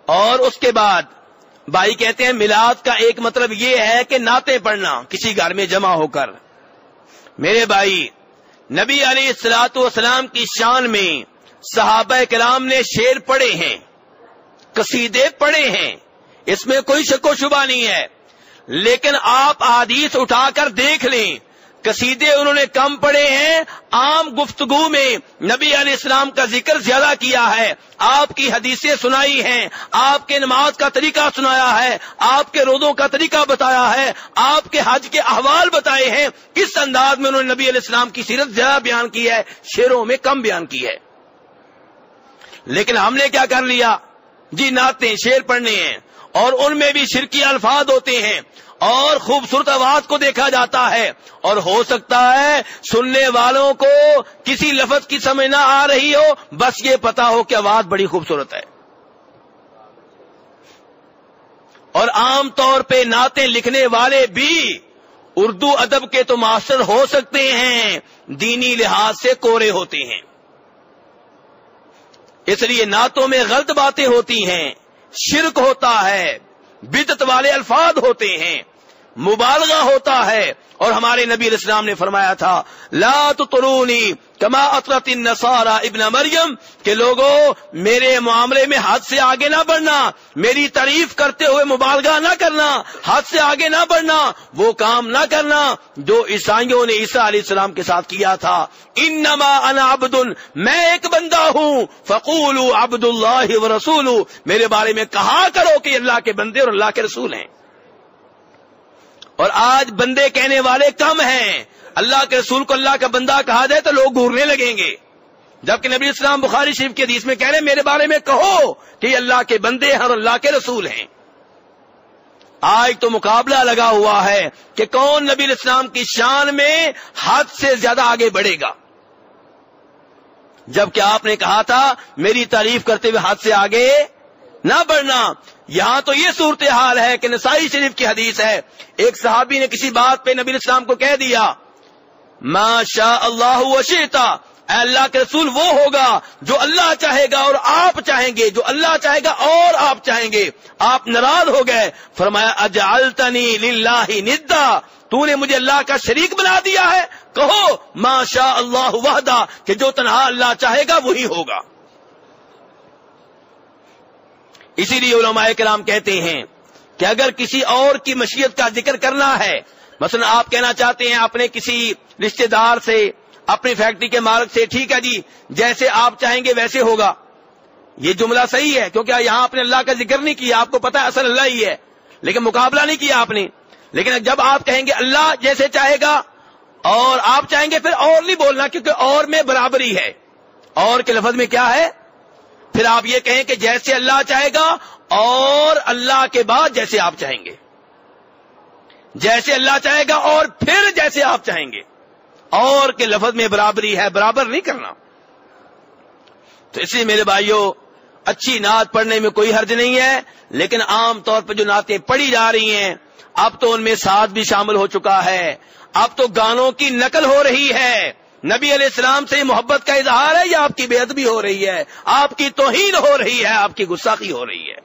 اور اس کے بعد بھائی کہتے ہیں میلاد کا ایک مطلب یہ ہے کہ نعتیں پڑھنا کسی گھر میں جمع ہو کر. میرے بھائی نبی علیہ الصلوۃ والسلام کی شان میں صحابہ کرام نے شعر پڑھے ہیں, قصیدے پڑھے ہیں, اس میں کوئی شک و شبہ نہیں ہے. لیکن آپ حدیث اٹھا کر دیکھ لیں, قصیدے انہوں نے کم پڑھے ہیں, عام گفتگو میں نبی علیہ السلام کا ذکر زیادہ کیا ہے, آپ کی حدیثیں سنائی ہیں, آپ کے نماز کا طریقہ سنایا ہے, آپ کے روزوں کا طریقہ بتایا ہے, آپ کے حج کے احوال بتائے ہیں. اس انداز میں انہوں نے نبی علیہ السلام کی سیرت زیادہ بیان کی ہے, شعروں میں کم بیان کی ہے. لیکن ہم نے کیا کر لیا جی, نعتیں شعر پڑھنے ہیں اور ان میں بھی شرکی الفاظ ہوتے ہیں اور خوبصورت آواز کو دیکھا جاتا ہے, اور ہو سکتا ہے سننے والوں کو کسی لفظ کی سمجھ نہ آ رہی ہو, بس یہ پتا ہو کہ آواز بڑی خوبصورت ہے. اور عام طور پہ نعتیں لکھنے والے بھی اردو ادب کے تو ماسٹر ہو سکتے ہیں, دینی لحاظ سے کورے ہوتے ہیں. اس لیے نعتوں میں غلط باتیں ہوتی ہیں, شرک ہوتا ہے, بدعت والے الفاظ ہوتے ہیں, مبالغہ ہوتا ہے. اور ہمارے نبی علیہ السلام نے فرمایا تھا لا تطرونی کما اطرت النصارى ابن مریم, کہ لوگوں میرے معاملے میں حد سے آگے نہ بڑھنا, میری تعریف کرتے ہوئے مبالغہ نہ کرنا, حد سے آگے نہ بڑھنا, وہ کام نہ کرنا جو عیسائیوں نے عیسیٰ علیہ السلام کے ساتھ کیا تھا. انما انا عبد, میں ایک بندہ ہوں, فقولوا عبد اللہ ورسولہ, میرے بارے میں کہا کرو کہ اللہ کے بندے اور اللہ کے رسول ہیں. اور آج بندے کہنے والے کم ہیں, اللہ کے رسول کو اللہ کا بندہ کہا جائے تو لوگ گھورنے لگیں گے, جبکہ نبی اسلام بخاری شریف کی حدیث میں کہہ رہے میرے بارے میں کہو کہ یہ اللہ کے بندے ہیں اور اللہ کے رسول ہیں. آج تو مقابلہ لگا ہوا ہے کہ کون نبی اسلام کی شان میں حد سے زیادہ آگے بڑھے گا, جبکہ آپ نے کہا تھا میری تعریف کرتے ہوئے حد سے آگے نہ بڑھنا. یہاں تو یہ صورتحال ہے کہ نسائی شریف کی حدیث ہے, ایک صحابی نے کسی بات پہ نبی اسلام کو کہہ دیا ما شاء اللہ وشئتا, اے اللہ کے رسول وہ ہوگا جو اللہ چاہے گا اور آپ چاہیں گے, جو اللہ چاہے گا اور آپ چاہیں گے. آپ ناراض ہو گئے, فرمایا اجعلتنی للہ ندا, تو نے مجھے اللہ کا شریک بنا دیا ہے. کہو ما شاء اللہ وحدہ, کہ جو تنہا اللہ چاہے گا وہی ہوگا. اسی لیے علماء کرام کہتے ہیں کہ اگر کسی اور کی مشیت کا ذکر کرنا ہے, مثلا آپ کہنا چاہتے ہیں اپنے کسی رشتہ دار سے, اپنی فیکٹری کے مالک سے, ٹھیک ہے جی جیسے آپ چاہیں گے ویسے ہوگا, یہ جملہ صحیح ہے کیونکہ یہاں آپ نے اللہ کا ذکر نہیں کیا, آپ کو پتا ہے اصل اللہ ہی ہے, لیکن مقابلہ نہیں کیا آپ نے. لیکن جب آپ کہیں گے اللہ جیسے چاہے گا اور آپ چاہیں گے, پھر اور نہیں بولنا, کیونکہ اور میں برابری ہے, اور کے لفظ میں کیا ہے, پھر آپ یہ کہیں کہ جیسے اللہ چاہے گا اور اللہ کے بعد جیسے آپ چاہیں گے, جیسے اللہ چاہے گا اور پھر جیسے آپ چاہیں گے, اور کے لفظ میں برابری ہے, برابر نہیں کرنا. تو اس لیے میرے بھائیوں اچھی نعت پڑھنے میں کوئی حرج نہیں ہے, لیکن عام طور پر جو نعتیں پڑھی جا رہی ہیں اب تو ان میں ساز بھی شامل ہو چکا ہے, اب تو گانوں کی نقل ہو رہی ہے. نبی علیہ السلام سے محبت کا اظہار ہے یا آپ کی بے ادبی ہو رہی ہے, آپ کی توہین ہو رہی ہے, آپ کی گستاخی ہو رہی ہے.